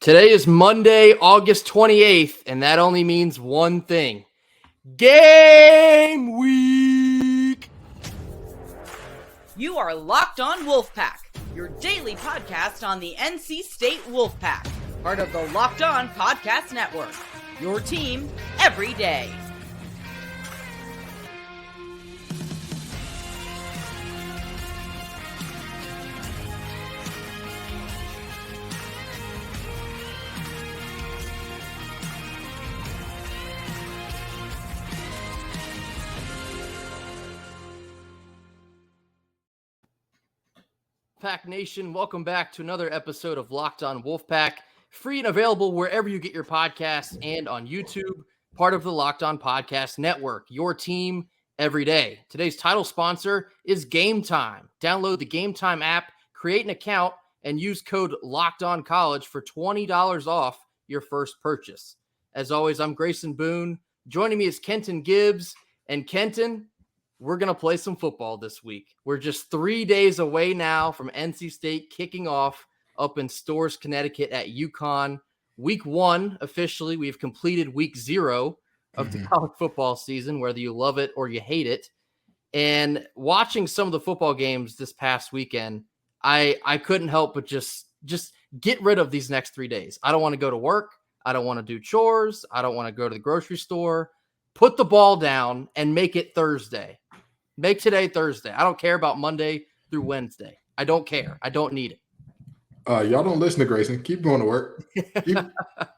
Today is Monday, August 28th, and that only means one thing. Game week! You are Locked On Wolfpack, your daily podcast on the NC State Wolfpack, part of the Locked On Podcast Network, your team every day. Pack Nation, welcome back to another episode of Locked On Wolfpack, free and available wherever you get your podcasts and on YouTube, part of the Locked On Podcast Network, your team every day. Today's title sponsor is Gametime. Download the Gametime app, create an account, and use code LOCKEDONCollege for $20 off your first purchase. As always, I'm Grayson Boone. Joining me is Kenton Gibbs. And Kenton, we're going to play some football this week. We're just 3 days away now from NC State kicking off up in Storrs, Connecticut at UConn. Week 1, officially, we've completed week 0 of the college football season, whether you love it or you hate it. And watching some of the football games this past weekend, I couldn't help but just get rid of these next 3 days. I don't want to go to work. I don't want to do chores. I don't want to go to the grocery store. Put the ball down and make it Thursday. Make today Thursday. I don't care about Monday through Wednesday. I don't care. I don't need it. Y'all don't listen to Grayson. Keep going to work.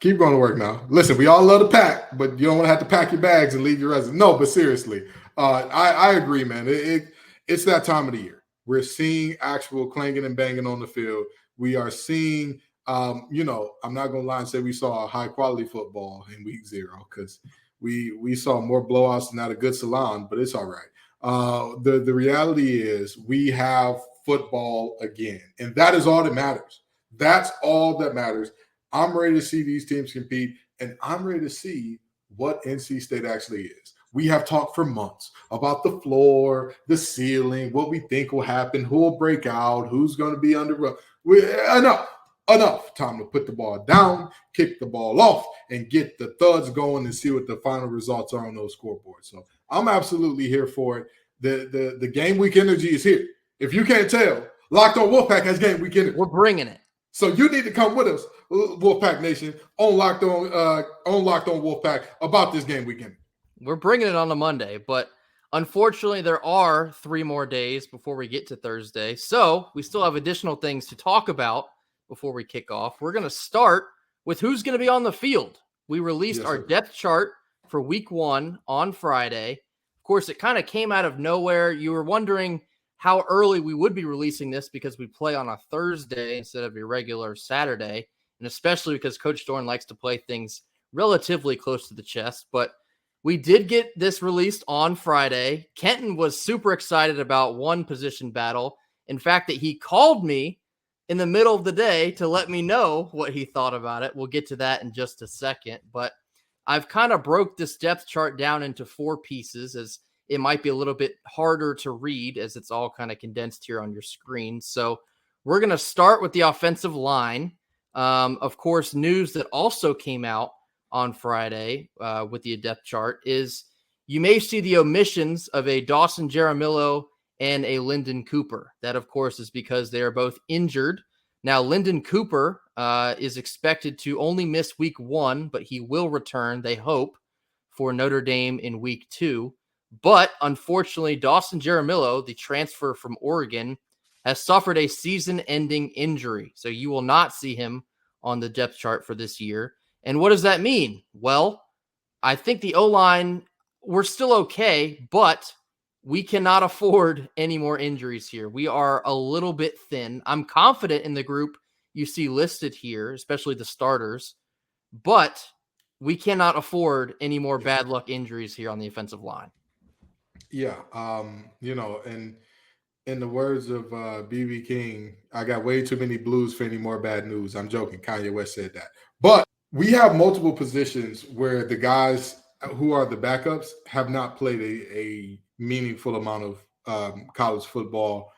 Keep going to work now. Listen, we all love to pack, but you don't want to have to pack your bags and leave your residence. No, but seriously, I agree, man. It's that time of the year. We're seeing actual clanging and banging on the field. We are seeing, I'm not going to lie and say we saw a high-quality football in week 0 because we saw more blowouts than at a good salon, but it's all right. The reality is we have football again, and that is all that matters. That's all that matters. I'm ready to see these teams compete, and I'm ready to see what NC State actually is. We have talked for months about the floor, the ceiling, what we think will happen, who will break out, who's going to be under. Enough time to put the ball down, kick the ball off, and get the thuds going and see what the final results are on those scoreboards. So I'm absolutely here for it. The game week energy is here. If you can't tell, Locked On Wolfpack has game week energy. We're bringing it. So you need to come with us, Wolfpack Nation, on Locked On Wolfpack about this game weekend. We're bringing it on a Monday, but unfortunately there are 3 more days before we get to Thursday. So we still have additional things to talk about before we kick off. We're going to start with who's going to be on the field. We released our depth chart for week 1 on Friday. Of course, it kind of came out of nowhere. You were wondering how early we would be releasing this because we play on a Thursday instead of a regular Saturday, and especially because Coach Doeren likes to play things relatively close to the chest. But we did get this released on Friday. Kenton was super excited about one position battle. In fact, that he called me in the middle of the day to let me know what he thought about it. We'll get to that in just a second, but I've kind of broke this depth chart down into 4 pieces, as it might be a little bit harder to read as it's all kind of condensed here on your screen. So we're going to start with the offensive line. Of course, news that also came out on Friday with the depth chart is you may see the omissions of a Dawson Jaramillo and a Lyndon Cooper. That, of course, is because they are both injured. Now, Lyndon Cooper is expected to only miss week 1, but he will return, they hope, for Notre Dame in week 2. But unfortunately, Dawson Jaramillo, the transfer from Oregon, has suffered a season-ending injury. So you will not see him on the depth chart for this year. And what does that mean? Well, I think the O-line, we're still okay, but we cannot afford any more injuries here. We are a little bit thin. I'm confident in the group you see listed here, especially the starters, but we cannot afford any more bad luck injuries here on the offensive line. Yeah. And in the words of B.B. King, I got way too many blues for any more bad news. I'm joking. Kanye West said that. But we have multiple positions where the guys who are the backups have not played a meaningful amount of college football,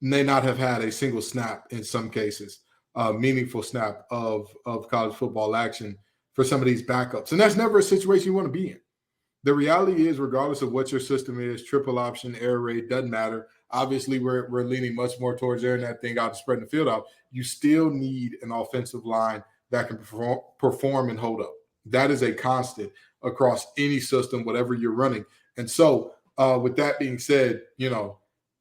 may not have had a single snap in some cases. meaningful snap of college football action for some of these backups. And that's never a situation you want to be in. The reality is, regardless of what your system is, triple option, air raid, doesn't matter. Obviously, we're leaning much more towards airing that thing out and spreading the field out. You still need an offensive line that can perform and hold up. That is a constant across any system, whatever you're running. And so with that being said,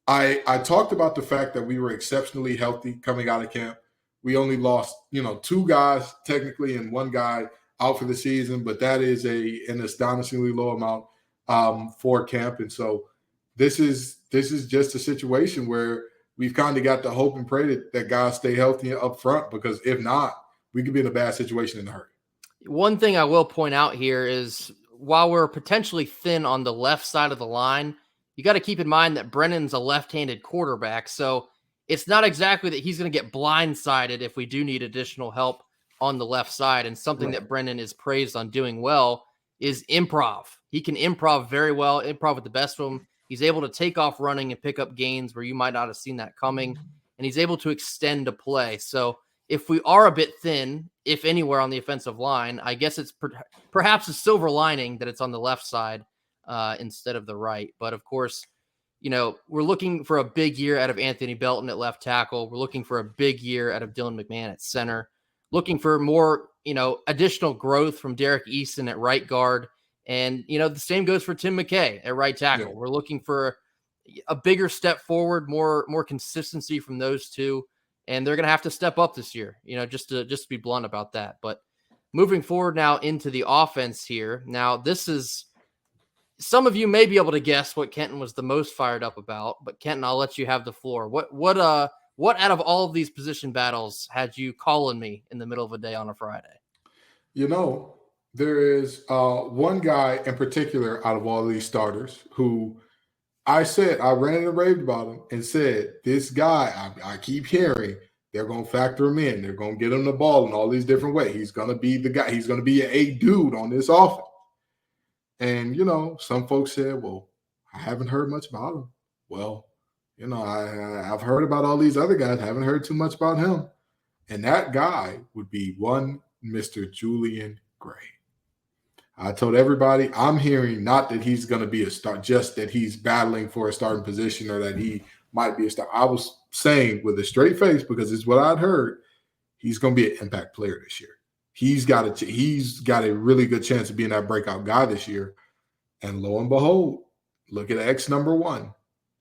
I talked about the fact that we were exceptionally healthy coming out of camp. We only lost, 2 guys technically and 1 guy out for the season, but that is an astonishingly low amount for camp. And so this is just a situation where we've kind of got to hope and pray that guys stay healthy up front, because if not, we could be in a bad situation in a hurry. One thing I will point out here is, while we're potentially thin on the left side of the line, you got to keep in mind that Brennan's a left-handed quarterback. So it's not exactly that he's going to get blindsided if we do need additional help on the left side. And something that Brennan is praised on doing well is improv. He can improv very well, improv with the best of them. He's able to take off running and pick up gains where you might not have seen that coming. And he's able to extend a play. So if we are a bit thin, if anywhere on the offensive line, I guess it's perhaps a silver lining that it's on the left side instead of the right. But of course, we're looking for a big year out of Anthony Belton at left tackle. We're looking for a big year out of Dylan McMahon at center. Looking for more, additional growth from Derek Easton at right guard. And, the same goes for Tim McKay at right tackle. Yeah. We're looking for a bigger step forward, more consistency from those two. And they're going to have to step up this year, just to be blunt about that. But moving forward now into the offense here. Now, this is, some of you may be able to guess what Kenton was the most fired up about. But Kenton, I'll let you have the floor. What out of all of these position battles had you calling me in the middle of a day on a Friday? There is one guy in particular out of all these starters who I ran and raved about him and said, this guy, I keep hearing they're going to factor him in. They're going to get him the ball in all these different ways. He's going to be the guy. He's going to be a dude on this offense. And, some folks said, well, I haven't heard much about him. Well, I've heard about all these other guys. Haven't heard too much about him. And that guy would be one Mr. Julian Gray. I told everybody, I'm hearing not that he's going to be a start, just that he's battling for a starting position or that he might be a star. I was saying with a straight face, because it's what I'd heard, he's going to be an impact player this year. He's got a really good chance of being that breakout guy this year. And lo and behold, look at X number 1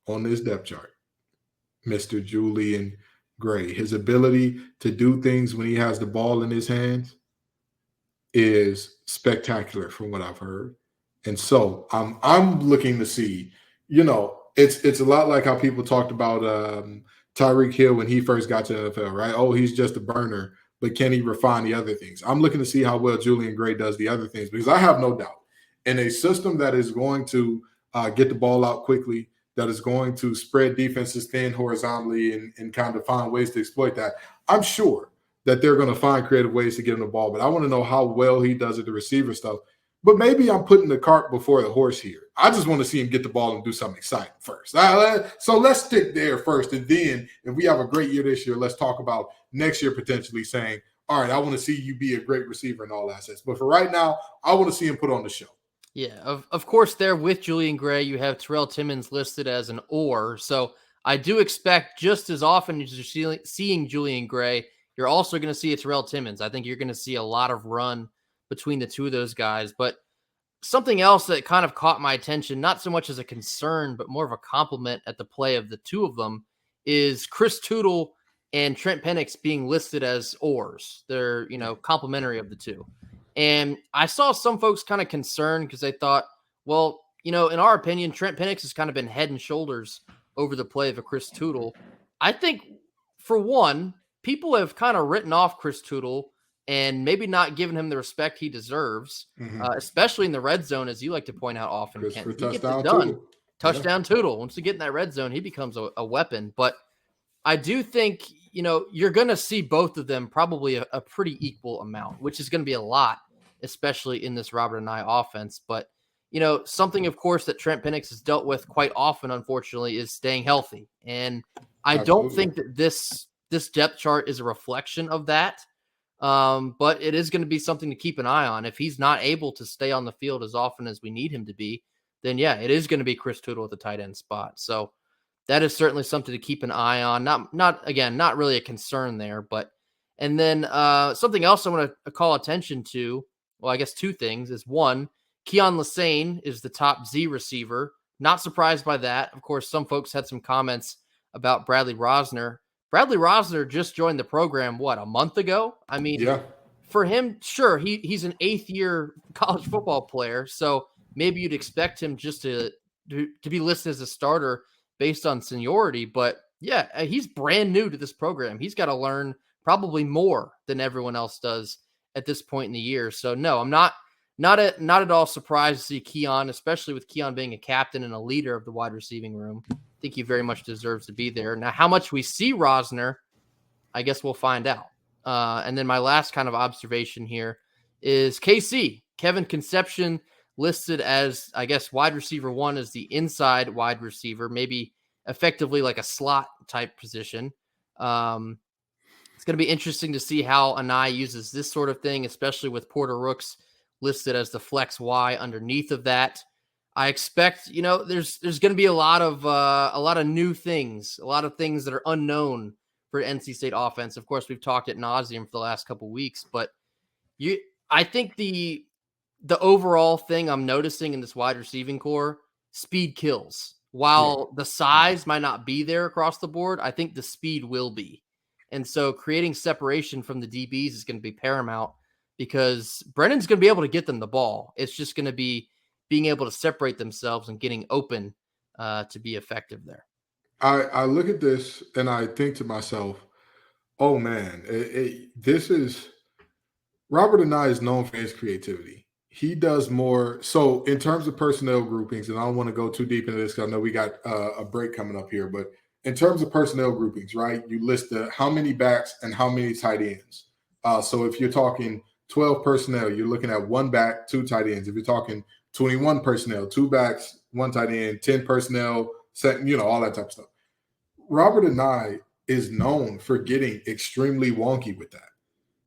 on this depth chart, Mr. Julian Gray. His ability to do things when he has the ball in his hands is spectacular from what I've heard. And so I'm looking to see, it's a lot like how people talked about Tyreek Hill when he first got to the NFL, right? Oh, he's just a burner, but can he refine the other things? I'm looking to see how well Julian Gray does the other things, because I have no doubt in a system that is going to get the ball out quickly, that is going to spread defenses thin horizontally and kind of find ways to exploit that. I'm sure that they're going to find creative ways to get him the ball, but I want to know how well he does at the receiver stuff. But maybe I'm putting the cart before the horse here. I just want to see him get the ball and do something exciting first. So let's stick there first. And then if we have a great year this year, let's talk about next year potentially saying, all right, I want to see you be a great receiver in all assets. But for right now, I want to see him put on the show. Yeah, of course, there with Julian Gray, you have Terrell Timmons listed as an or. So I do expect just as often as you're seeing Julian Gray, you're also going to see a Terrell Timmons. I think you're going to see a lot of run between the two of those guys. But something else that kind of caught my attention, not so much as a concern, but more of a compliment at the play of the two of them, is Chris Tootle and Trent Penix being listed as ors. They're, complimentary of the two. And I saw some folks kind of concerned because they thought, well, in our opinion, Trent Penix has kind of been head and shoulders over the play of a Chris Tootle. I think, for one, people have kind of written off Chris Tootle and maybe not given him the respect he deserves, especially in the red zone, as you like to point out often. Ken. He gets it done. Touchdown Tootle. Once you get in that red zone, he becomes a weapon. But I do think, you're going to see both of them probably a pretty equal amount, which is going to be a lot, especially in this Robert and I offense. But, something, of course, that Trent Penix has dealt with quite often, unfortunately, is staying healthy. And I don't think that this this depth chart is a reflection of that. But it is going to be something to keep an eye on. If he's not able to stay on the field as often as we need him to be, then yeah, it is going to be Chris Tootle at the tight end spot. So that is certainly something to keep an eye on. Not really a concern there, but, and then something else I want to call attention to. Well, I guess two things is one, Keon Lassane is the top Z receiver. Not surprised by that. Of course, some folks had some comments about Bradley Rosner. Bradley Rosner just joined the program, a month ago? I mean, yeah. For him, sure, he's an 8th-year college football player, so maybe you'd expect him just to be listed as a starter based on seniority. But yeah, he's brand new to this program. He's got to learn probably more than everyone else does at this point in the year. So no, I'm not at all surprised to see Keon, especially with Keon being a captain and a leader of the wide receiving room. I think he very much deserves to be there. Now, how much we see Rosner, I guess we'll find out. And then my last kind of observation here is KC. Kevin Concepcion listed as, I guess, wide receiver 1 as the inside wide receiver, maybe effectively like a slot type position. It's going to be interesting to see how Anai uses this sort of thing, especially with Porter Rooks listed as the flex Y underneath of that. I expect, there's going to be a lot of new things, a lot of things that are unknown for NC State offense. Of course, we've talked ad nauseum for the last couple of weeks, but I think the overall thing I'm noticing in this wide receiving core, speed kills. While the size might not be there across the board, I think the speed will be. And so creating separation from the DBs is going to be paramount because Brennan's going to be able to get them the ball. It's just going to be being able to separate themselves and getting open to be effective there. I look at this and I think to myself, oh man, this is Robert Anai is known for his creativity. He does more. So in terms of personnel groupings, and I don't want to go too deep into this because I know we got a break coming up here, but in terms of personnel groupings, right, you list how many backs and how many tight ends. So if you're talking 12 personnel, you're looking at 1 back, 2 tight ends. If you're talking 21 personnel, 2 backs, 1 tight end, 10 personnel, all that type of stuff. Robert Anai is known for getting extremely wonky with that.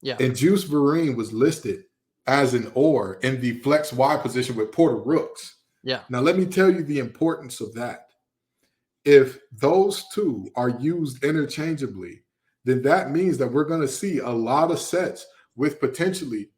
Yeah. And Juice Vereen was listed as an or in the flex Y position with Porter Rooks. Yeah. Now, let me tell you the importance of that. If those two are used interchangeably, then that means that we're going to see a lot of sets with potentially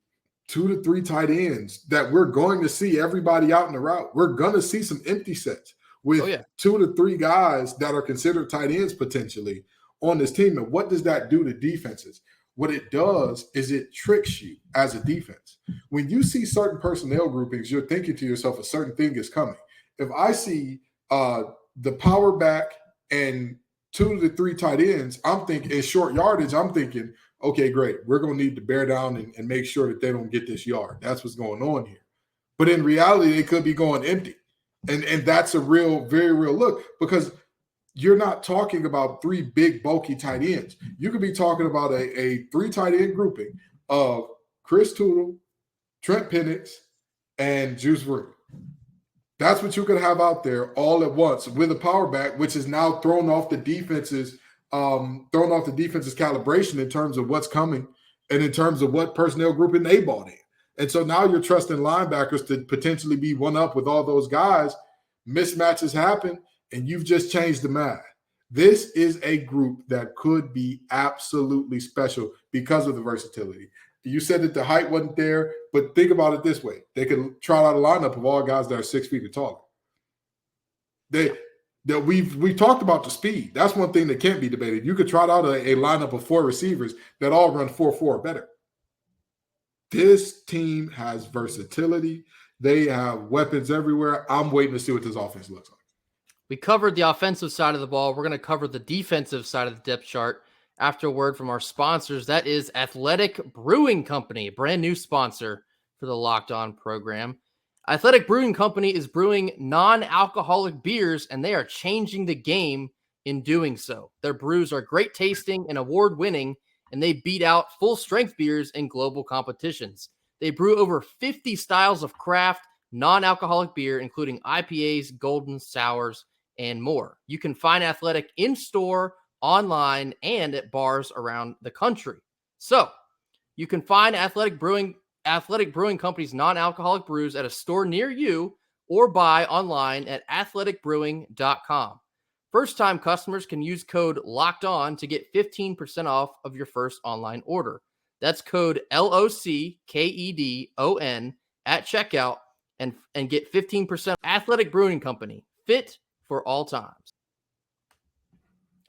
2 to 3 tight ends that we're going to see everybody out in the route. We're going to see some empty sets with 2 to 3 guys that are considered tight ends potentially on this team. And what does that do to defenses? What it does is it tricks you as a defense. When you see certain personnel groupings, you're thinking to yourself a certain thing is coming. If I see the power back and 2 to 3 tight ends, I'm thinking in short yardage, I'm thinking, okay, great. We're going to need to bear down and make sure that they don't get this yard. That's what's going on here. But in reality, they could be going empty. And that's a very real look because you're not talking about 3 big, bulky tight ends. You could be talking about a 3 tight end grouping of Chris Tootle, Trent Penix, and Juice Vereen. That's what you could have out there all at once with a power back, which is now thrown off the defense's calibration in terms of what's coming and in terms of what personnel grouping they bought in. And so now you're trusting linebackers to potentially be one up with all those guys. Mismatches happen, and you've just changed the math. This is a group that could be absolutely special because of the versatility. You said that the height wasn't there, but think about it this way. They could trot out a lineup of all guys that are 6 feet or taller. We've talked about the speed. That's one thing that can't be debated. You could trot out a lineup of 4 receivers that all run 4.4 or better. This team has versatility. They have weapons everywhere. I'm waiting to see what this offense looks like. We covered the offensive side of the ball. We're going to cover the defensive side of the depth chart after a word from our sponsors. That is Athletic Brewing Company, a brand new sponsor for the Locked On program. Athletic Brewing Company is brewing non-alcoholic beers, and they are changing the game in doing so. Their brews are great tasting and award-winning, and they beat out full-strength beers in global competitions. They brew over 50 styles of craft non-alcoholic beer, including IPAs, golden, sours, and more. You can find Athletic in-store online, and at bars around the country. So you can find Athletic Brewing Company's non-alcoholic brews at a store near you or buy online at athleticbrewing.com. First-time customers can use code LOCKEDON to get 15% off of your first online order. That's code LOCKEDON at checkout and get 15%. Athletic Brewing Company, fit for all times.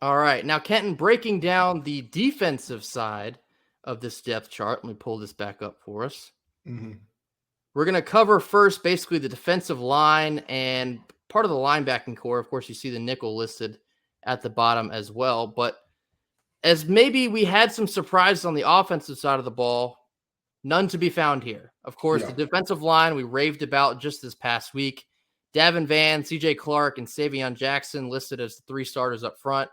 All right, now Kenton, breaking down the defensive side of this depth chart. Let me pull this back up for us. Mm-hmm. We're going to cover first basically the defensive line and part of the linebacking core. Of course, you see the nickel listed at the bottom as well. But as maybe we had some surprises on the offensive side of the ball, none to be found here. Of course, the defensive line we raved about just this past week. Davin Vann, CJ Clark, and Savion Jackson listed as the 3 starters up front.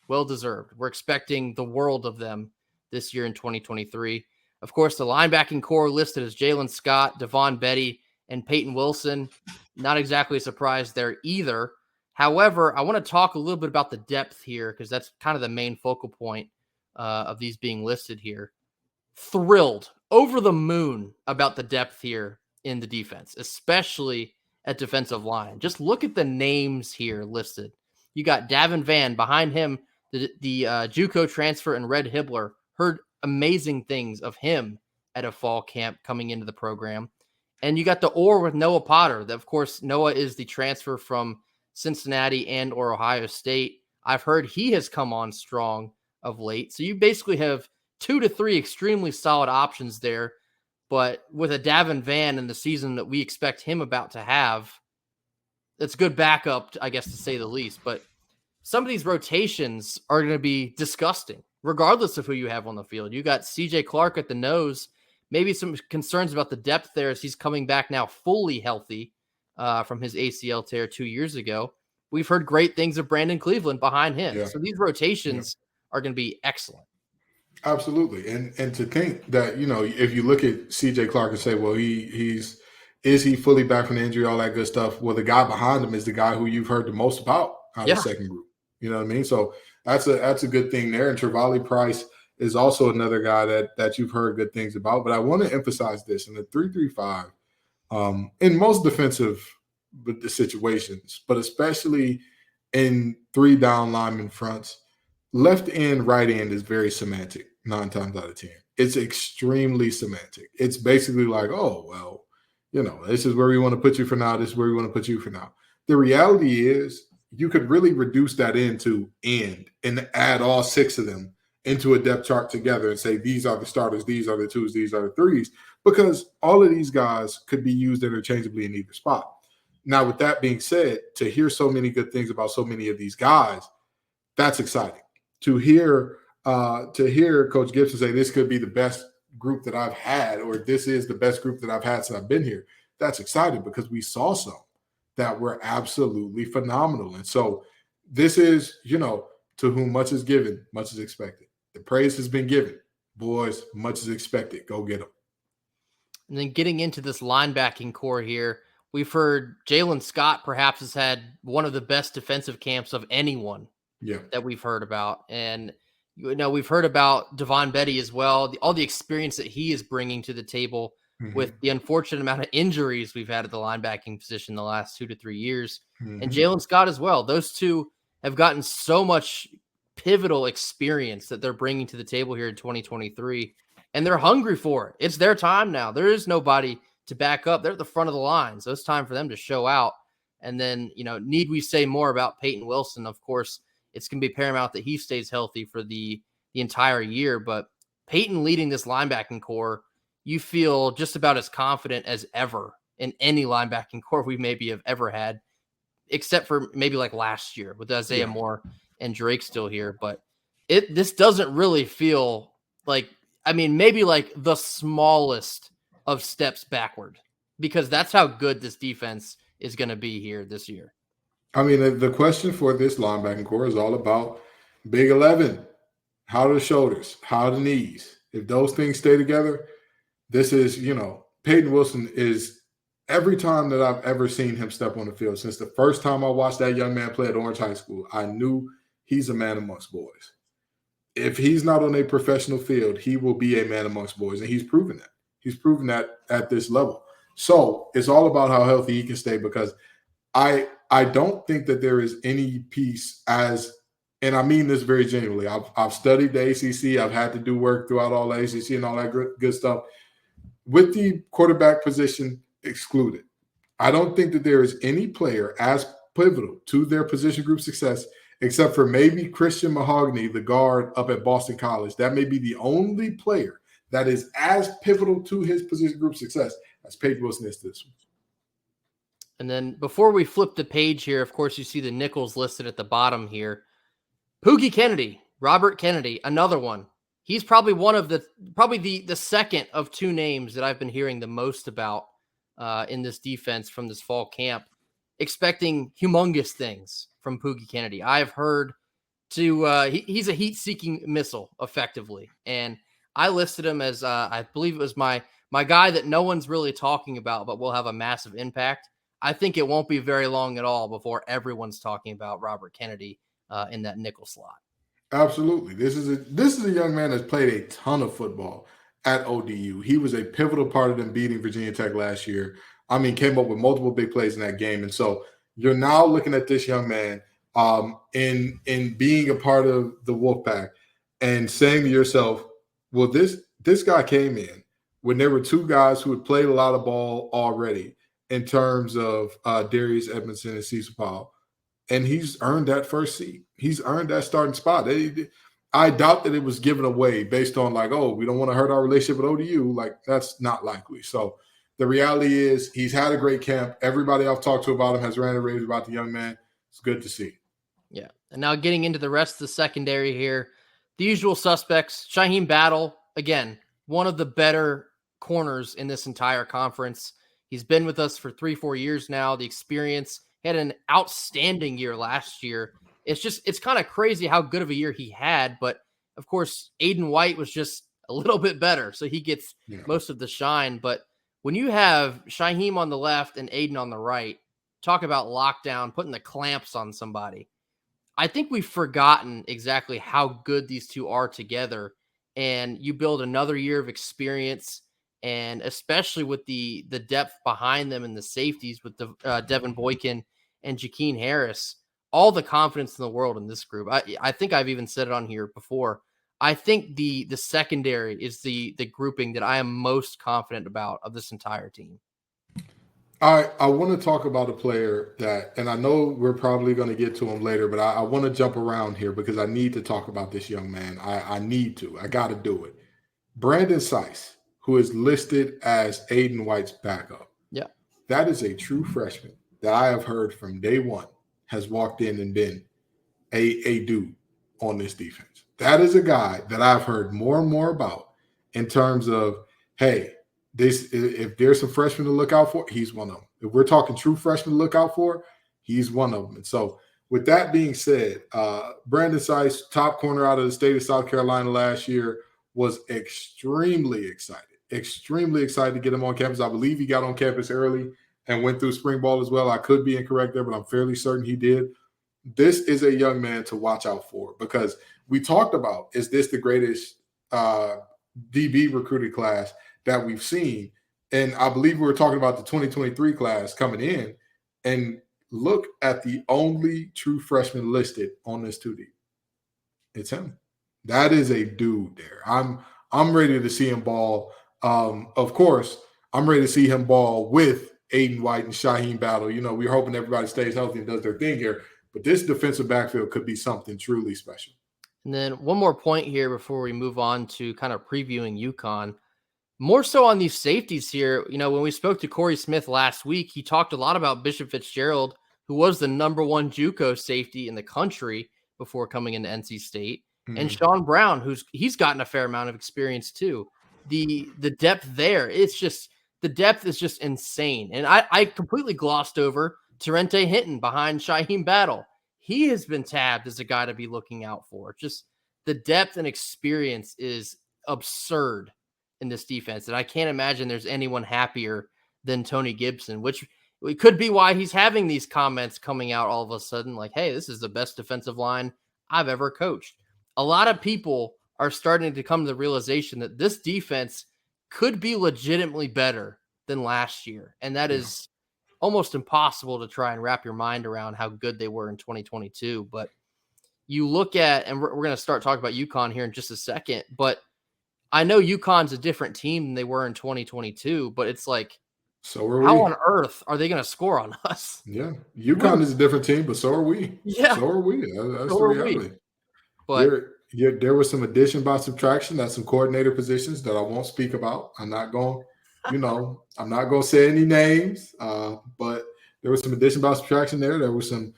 Well deserved. We're expecting the world of them this year in 2023. Of course, the linebacking core listed as Jalen Scott, Devon Betty, and Peyton Wilson. Not exactly a surprise there either. However, I want to talk a little bit about the depth here because that's kind of the main focal point of these being listed here. Thrilled, over the moon about the depth here in the defense, especially at defensive line. Just look at the names here listed. You got Davin Vann behind him, the JUCO transfer, and Red Hibbler. Heard amazing things of him at a fall camp coming into the program. And you got the OR with Noah Potter. Of course, Noah is the transfer from Cincinnati and or Ohio State. I've heard he has come on strong of late. So you basically have 2 to 3 extremely solid options there. But with a Davin Vann in the season that we expect him about to have, it's good backup, I guess, to say the least. But some of these rotations are going to be disgusting, regardless of who you have on the field. You got CJ Clark at the nose. Maybe some concerns about the depth there as he's coming back now fully healthy from his ACL tear 2 years ago. We've heard great things of Brandon Cleveland behind him. Yeah. So these rotations are going to be excellent. Absolutely. And to think that, if you look at CJ Clark and say, well, is he fully back from the injury, all that good stuff? Well, the guy behind him is the guy who you've heard the most about out of the second group. You know what I mean? So that's a good thing there. And Travali Price is also another guy that you've heard good things about. But I want to emphasize this in the 3-3-5, in most defensive situations, but especially in 3 down lineman fronts, left end, right end is very semantic 9 times out of 10. It's extremely semantic. It's basically like, oh, well, this is where we want to put you for now. This is where we want to put you for now. The reality is you could really reduce that into end and add all 6 of them into a depth chart together and say, these are the starters, these are the 2s, these are the 3s, because all of these guys could be used interchangeably in either spot. Now, with that being said, to hear so many good things about so many of these guys, that's exciting. To hear Coach Gibson say this could be the best group that I've had, or this is the best group that I've had since I've been here, that's exciting because we saw some that were absolutely phenomenal. And so this is, to whom much is given, much is expected. The praise has been given. Boys, much is expected. Go get them. And then getting into this linebacking core here, we've heard Jalen Scott perhaps has had one of the best defensive camps of anyone that we've heard about. And, we've heard about Devon Betty as well, all the experience that he is bringing to the table with the unfortunate amount of injuries we've had at the linebacking position the last 2 to 3 years. And Jalen Scott as well. Those two have gotten so much pivotal experience that they're bringing to the table here in 2023. And they're hungry for it. It's their time now. There is nobody to back up. They're at the front of the line. So it's time for them to show out. And then, need we say more about Peyton Wilson? Of course, it's going to be paramount that he stays healthy for the entire year. But Peyton leading this linebacking core, you feel just about as confident as ever in any linebacking core we maybe have ever had, except for maybe like last year with Isaiah Moore and Drake still here. But this doesn't really feel like, maybe like the smallest of steps backward, because that's how good this defense is going to be here this year. The question for this linebacking core is all about Big 11. How are the shoulders? How are the knees? If those things stay together, this is, Peyton Wilson is, every time that I've ever seen him step on the field, since the first time I watched that young man play at Orange High School, I knew he's a man amongst boys. If he's not on a professional field, he will be a man amongst boys, and he's proven that. He's proven that at this level. So it's all about how healthy he can stay, because I don't think that there is any piece and I mean this very genuinely. I've studied the ACC. I've had to do work throughout all the ACC and all that good stuff. With the quarterback position excluded, I don't think that there is any player as pivotal to their position group success, except for maybe Christian Mahogany, the guard up at Boston College. That may be the only player that is as pivotal to his position group success as Peyton Wilson is to this one. And then before we flip the page here, of course, you see the nickels listed at the bottom here. Pookie Kennedy, Robert Kennedy, another one. He's probably the second of two names that I've been hearing the most about in this defense from this fall camp, expecting humongous things from Pookie Kennedy. I've heard he's a heat-seeking missile, effectively. And I listed him as, I believe it was my guy that no one's really talking about, but will have a massive impact. I think it won't be very long at all before everyone's talking about Robert Kennedy in that nickel slot. Absolutely. This is a young man that's played a ton of football at ODU. He was a pivotal part of them beating Virginia Tech last year. I mean, came up with multiple big plays in that game. And so you're now looking at this young man in being a part of the Wolfpack and saying to yourself, well, this guy came in when there were two guys who had played a lot of ball already in terms of Darius Edmondson and Cecil Powell. And he's earned that first seat. He's earned that starting spot. I doubt that it was given away based on like, oh, we don't want to hurt our relationship with ODU. Like, that's not likely. So the reality is he's had a great camp. Everybody I've talked to about him has ranted raves about the young man. It's good to see. Yeah. And now getting into the rest of the secondary here, the usual suspects, Shaheem Battle, again, one of the better corners in this entire conference. He's been with us for 3-4 years now. The experience, he had an outstanding year last year. It's kind of crazy how good of a year he had. But of course, Aiden White was just a little bit better. So he gets most of the shine. But when you have Shaheem on the left and Aiden on the right, talk about lockdown, putting the clamps on somebody. I think we've forgotten exactly how good these two are together. And you build another year of experience, and especially with the depth behind them and the safeties with the Devin Boykin and Jakeem Harris, all the confidence in the world in this group. I think I've even said it on here before. I think the secondary is the grouping that I am most confident about of this entire team. I want to talk about a player that, and I know we're probably going to get to him later, but I want to jump around here because I need to talk about this young man. I need to. I got to do it. Brandon Seiss, who is listed as Aiden White's backup. Yeah. That is a true freshman that I have heard from day one has walked in and been a dude on this defense. That is a guy that I've heard more and more about in terms of, hey, if there's some freshmen to look out for, he's one of them. If we're talking true freshmen to look out for, he's one of them. And so with that being said, Brandon Seiss, top corner out of the state of South Carolina last year, was extremely excited to get him on campus. I believe he got on campus early and went through spring ball as well. I could be incorrect there, but I'm fairly certain he did. This is a young man to watch out for because we talked about, is this the greatest DB recruited class that we've seen? And I believe we were talking about the 2023 class coming in, and look at the only true freshman listed on this 2D. It's him. That is a dude there. I'm ready to see him ball. Of course, I'm ready to see him ball with Aiden White and Shaheem Battle. You know, we're hoping everybody stays healthy and does their thing here, but this defensive backfield could be something truly special. And then one more point here before we move on to kind of previewing UConn. More so on these safeties here, you know, when we spoke to Corey Smith last week, he talked a lot about Bishop Fitzgerald, who was the number one JUCO safety in the country before coming into NC State, and Sean Brown, he's gotten a fair amount of experience too. The depth there, the depth is just insane. And I completely glossed over Terrente Hinton behind Shaheem Battle. He has been tabbed as a guy to be looking out for. Just the depth and experience is absurd in this defense. And I can't imagine there's anyone happier than Tony Gibson, which it could be why he's having these comments coming out all of a sudden like, hey, this is the best defensive line I've ever coached. A lot of people are starting to come to the realization that this defense could be legitimately better than last year. And that is almost impossible to try and wrap your mind around how good they were in 2022. But you look at, and we're going to start talking about UConn here in just a second, but I know UConn's a different team than they were in 2022, but it's like, so are how we. on earth are they going to score on us? Yeah. UConn is a different team, but so are we. Yeah. So are we. That's So the are we. reality. But There was some addition by subtraction. That's some coordinator positions that I won't speak about. I'm not going to say any names, but there was some addition by subtraction there. There was some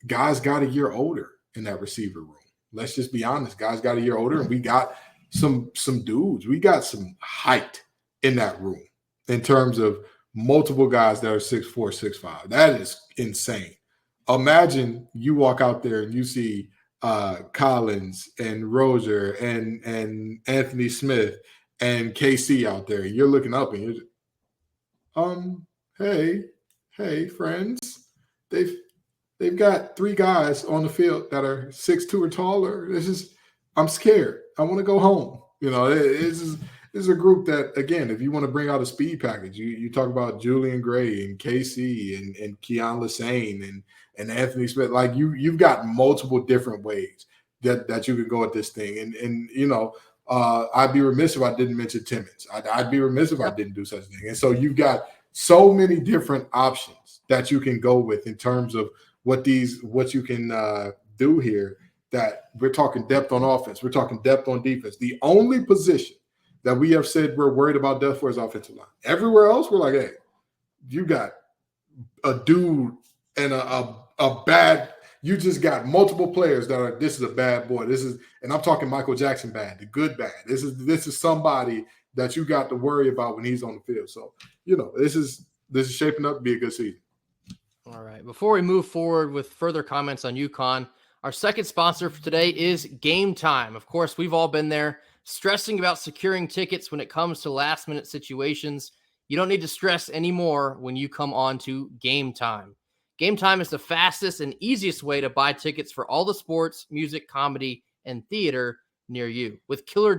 guys got a year older in that receiver room. Let's just be honest. Guys got a year older, and we got some dudes. We got some height in that room in terms of multiple guys that are 6'4", 6'5". That is insane. Imagine you walk out there and you see Collins and Rozier and Anthony Smith and KC out there. You're looking up and you're hey friends, they've got 3 guys on the field that are 6'2" or taller. I'm scared. I want to go home. This is a group that, again, if you want to bring out a speed package, you talk about Julian Gray and KC and Keon Lassane and Anthony Smith. Like you've got multiple different ways that you could go at this thing. And I'd be remiss if I didn't mention Timmons. I'd be remiss if I didn't do such a thing. And so you've got so many different options that you can go with in terms of what you can do here. That we're talking depth on offense. We're talking depth on defense. The only position that we have said we're worried about depth for is offensive line. Everywhere else, we're like, hey, you got a dude and a bad – you just got multiple players that are – this is a bad boy. And I'm talking Michael Jackson bad, the good bad. This is somebody that you got to worry about when he's on the field. So, this is shaping up to be a good season. All right. Before we move forward with further comments on UConn, our second sponsor for today is Gametime. Of course, we've all been there stressing about securing tickets when it comes to last-minute situations. You don't need to stress anymore when you come on to Gametime. Gametime is the fastest and easiest way to buy tickets for all the sports, music, comedy, and theater near you. With killer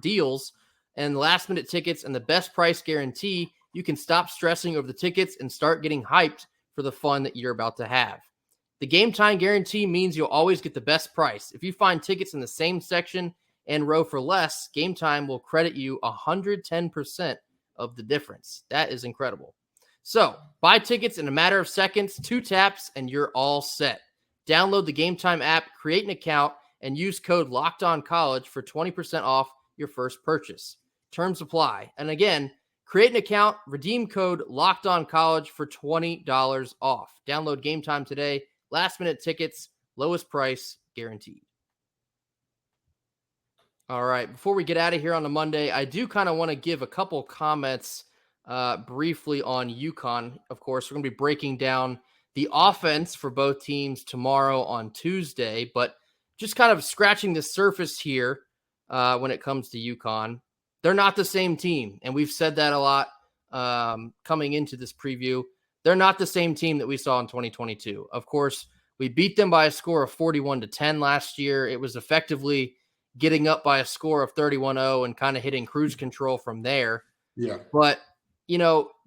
deals and last-minute tickets and the best price guarantee, you can stop stressing over the tickets and start getting hyped for the fun that you're about to have. The Gametime guarantee means you'll always get the best price. If you find tickets in the same section and row for less, Gametime will credit you 110% of the difference. That is incredible. So, buy tickets in a matter of seconds, 2 taps, and you're all set. Download the Gametime app, create an account, and use code LOCKEDONCollege for 20% off your first purchase. Terms apply. And again, create an account, redeem code LOCKEDONCollege for $20 off. Download Gametime today. Last-minute tickets, lowest price guaranteed. All right, before we get out of here on a Monday, I do kind of want to give a couple comments briefly on UConn. Of course, we're going to be breaking down the offense for both teams tomorrow on Tuesday, but just kind of scratching the surface here when it comes to UConn. They're not the same team, and we've said that a lot coming into this preview. They're not the same team that we saw in 2022. Of course, we beat them by a score of 41-10 last year. It was effectively getting up by a score of 31-0 and kind of hitting cruise control from there. Yeah. But,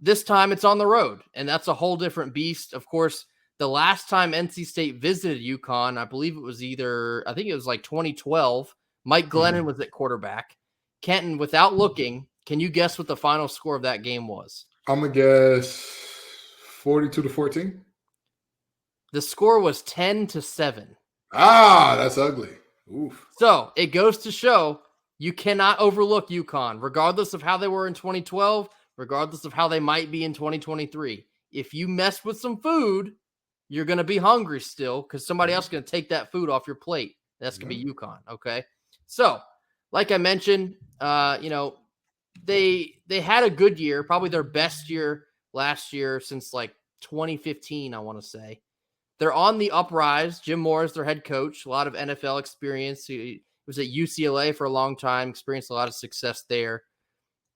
this time it's on the road, and that's a whole different beast. Of course, the last time NC State visited UConn, I believe it was like 2012. Mike Glennon was at quarterback. Kenton, without looking, can you guess what the final score of that game was? I'm going to guess 42-14. The score was 10-7. That's ugly. Oof. So it goes to show you cannot overlook UConn, regardless of how they were in 2012, regardless of how they might be in 2023. If you mess with some food, you're going to be hungry still because somebody else is going to take that food off your plate. That's going to be UConn. Okay. So like I mentioned, they had a good year, probably their best year last year since like 2015, I want to say. They're on the uprise. Jim Moore is their head coach, a lot of NFL experience. He was at UCLA for a long time, experienced a lot of success there.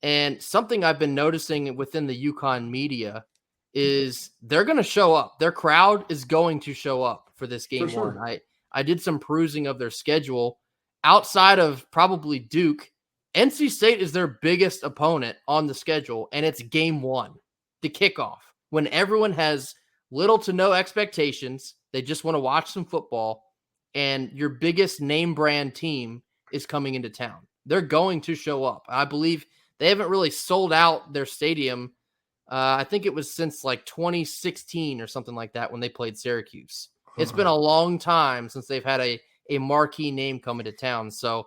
And something I've been noticing within the UConn media is they're going to show up. Their crowd is going to show up for this game. For sure. One. I did some perusing of their schedule. Outside of probably Duke, NC State is their biggest opponent on the schedule, and it's game one, the kickoff, when everyone has little to no expectations. They just want to watch some football, and your biggest name brand team is coming into town. They're going to show up. I believe they haven't really sold out their stadium. I think it was since like 2016 or something like that when they played Syracuse. It's been a long time since they've had a marquee name come into town. So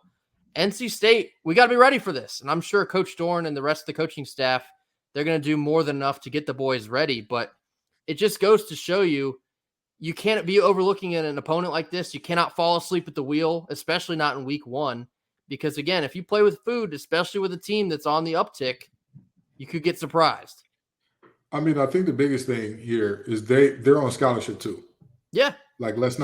NC State, we got to be ready for this. And I'm sure Coach Doeren and the rest of the coaching staff, they're going to do more than enough to get the boys ready. But it just goes to show you, you can't be overlooking at an opponent like this. You cannot fall asleep at the wheel, especially not in week one. Because, again, if you play with food, especially with a team that's on the uptick, you could get surprised. I mean, I think the biggest thing here is they're on scholarship too. Yeah. Like, let's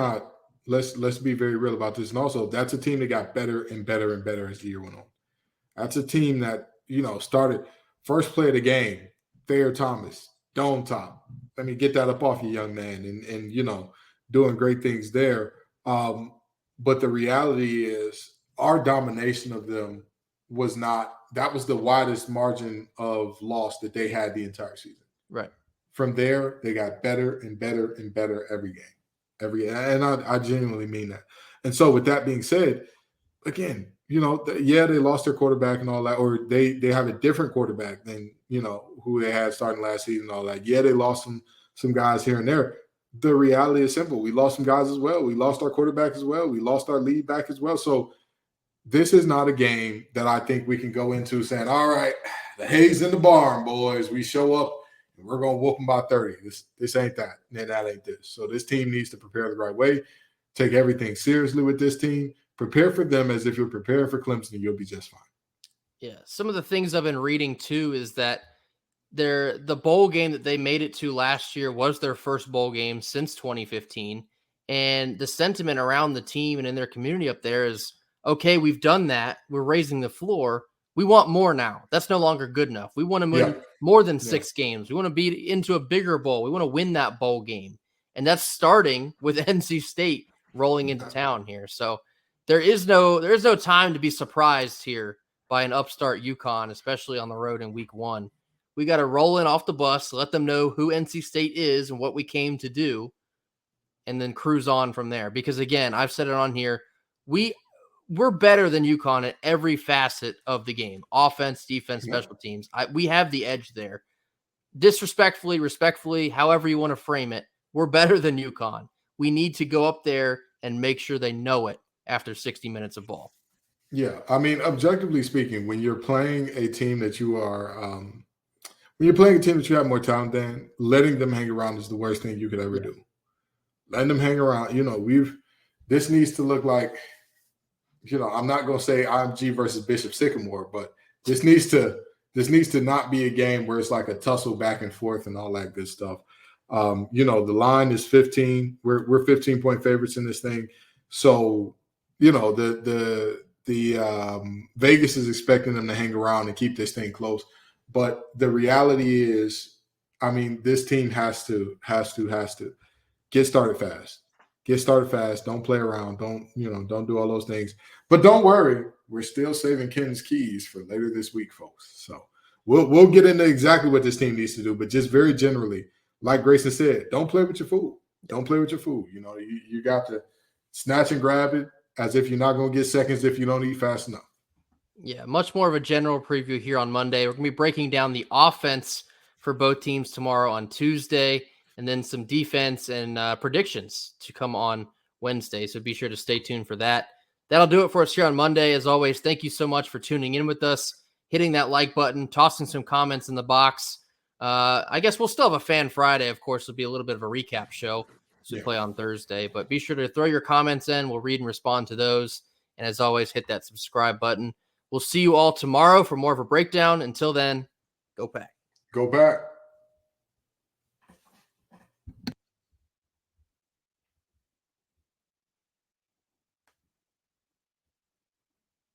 be very real about this. And also, that's a team that got better and better and better as the year went on. That's a team that, started first play of the game, Thayer Thomas, dome top. Let me get that up off you, young man, and doing great things there. But the reality is our domination of them was not – that was the widest margin of loss that they had the entire season. Right. From there, they got better and better and better every game. And I genuinely mean that. And so with that being said, again, they lost their quarterback and all that, or they have a different quarterback than, who they had starting last season and all that. Yeah, they lost some guys here and there. The reality is simple. We lost some guys as well. We lost our quarterback as well. We lost our lead back as well. So this is not a game that I think we can go into saying, all right, the hay's in the barn, boys. We show up and we're going to whoop them by 30. This ain't that. And that ain't this. So this team needs to prepare the right way. Take everything seriously with this team. Prepare for them as if you're preparing for Clemson, and you'll be just fine. Yeah. Some of the things I've been reading too is that the bowl game that they made it to last year was their first bowl game since 2015. And the sentiment around the team and in their community up there is, okay, we've done that. We're raising the floor. We want more now. That's no longer good enough. We want to win more than 6 games. We want to be into a bigger bowl. We want to win that bowl game. And that's starting with NC State rolling into town here. So there is no time to be surprised here by an upstart UConn, especially on the road in week one. We got to roll in off the bus, let them know who NC State is and what we came to do, and then cruise on from there. Because, again, I've said it on here, we're better than UConn at every facet of the game. Offense, defense, special teams. We have the edge there. Disrespectfully, respectfully, however you want to frame it, we're better than UConn. We need to go up there and make sure they know it after 60 minutes of ball. Yeah, I mean, objectively speaking, when you're playing a team that you are when you're playing a team that you have more talent than, letting them hang around is the worst thing you could ever do. Letting them hang around, this needs to look like, I'm not going to say IMG versus Bishop Sycamore, but this needs to not be a game where it's like a tussle back and forth and all that good stuff. The line is 15. We're 15-point favorites in this thing. So, the Vegas is expecting them to hang around and keep this thing close. But the reality is, I mean, this team has to get started fast. Get started fast. Don't play around. Don't do all those things. But don't worry, we're still saving Ken's keys for later this week, folks. So we'll get into exactly what this team needs to do. But just very generally, like Grayson said, don't play with your food. Don't play with your food. You got to snatch and grab it as if you're not going to get seconds if you don't eat fast enough. Yeah, much more of a general preview here on Monday. We're going to be breaking down the offense for both teams tomorrow on Tuesday, and then some defense and predictions to come on Wednesday. So be sure to stay tuned for that. That'll do it for us here on Monday. As always, thank you so much for tuning in with us, hitting that like button, tossing some comments in the box. I guess we'll still have a Fan Friday. Of course, it'll be a little bit of a recap show as we play on Thursday. But be sure to throw your comments in. We'll read and respond to those. And as always, hit that subscribe button. We'll see you all tomorrow for more of a breakdown. Until then, go Pack. Go Pack.